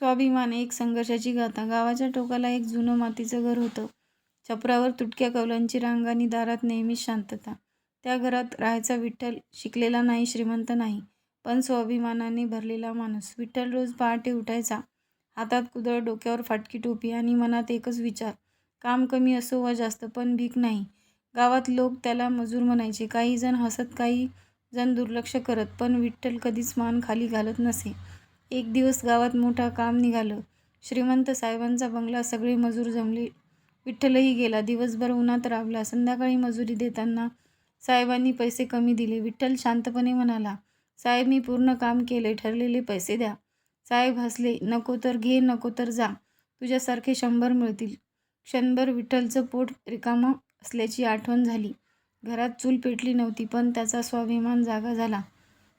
स्वाभिमान एक संघर्षाची गाथा. गावाच्या टोकाला एक जुनं मातीचं घर होतं. छपरावर तुटक्या कौलांची रांग आणि दारात नेहमीच शांतता. त्या घरात राहायचा विठ्ठल. शिकलेला नाही, श्रीमंत नाही, पण स्वाभिमानाने भरलेला माणूस. विठ्ठल रोज पहाटे उठायचा. हातात कुदळ, डोक्यावर फाटकी टोपी आणि मनात एकच विचार, काम कमी असो वा जास्त, पण भीक नाही. गावात लोक त्याला मजूर म्हणायचे. काही जण हसत, काही जण दुर्लक्ष करत, पण विठ्ठल कधीच मान खाली घालत नसे. एक दिवस गावात मोठं काम निघालं. श्रीमंत साहेबांचा बंगला, सगळे मजूर जमले. विठ्ठलही गेला. दिवसभर उन्हात राबला. संध्याकाळी मजुरी देताना साहेबांनी पैसे कमी दिले. विठ्ठल शांतपणे म्हणाला, साहेब, मी पूर्ण काम केले, ठरलेले पैसे द्या. साहेब हसले. नको तर घे, नको तर जा, तुझ्यासारखे 100 मिळतील. क्षणभर विठ्ठलचं पोट रिकामं असल्याची आठवण झाली. घरात चूल पेटली नव्हती, पण त्याचा स्वाभिमान जागा झाला.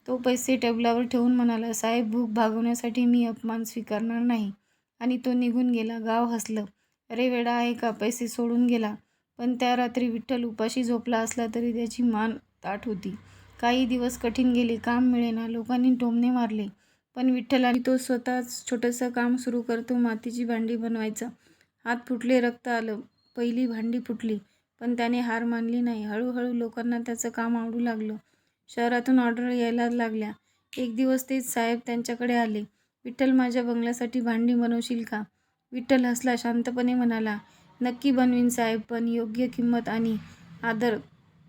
तो पैसे टेबलावर ठेवून म्हणाला, साहेब, भूक भागवण्यासाठी मी अपमान स्वीकारणार नाही. आणि तो निघून गेला. गाव हसलं. अरे वेडा आहे का, पैसे सोडून गेला. पण त्या रात्री विठ्ठल उपाशी झोपला असला तरी त्याची मान ताठ होती. काही दिवस कठीण गेले. काम मिळेना. लोकांनी टोमणे मारले. पण विठ्ठलाने तो स्वतःच छोटंसं काम सुरू करतो मातीची भांडी बनवायचा. हात फुटले, रक्त आलं. पहिली भांडी फुटली, पण त्याने हार मानली नाही. हळूहळू लोकांना त्याचं काम आवडू लागलं. शहरातून ऑर्डर यायला लागल्या. एक दिवस तेच साहेब त्यांच्याकडे आले. विठ्ठल, माझ्या बंगल्यासाठी भांडी बनवशील का? विठ्ठल हसला. शांतपणे म्हणाला, नक्की बनवीन साहेब, पण योग्य किंमत आणि आदर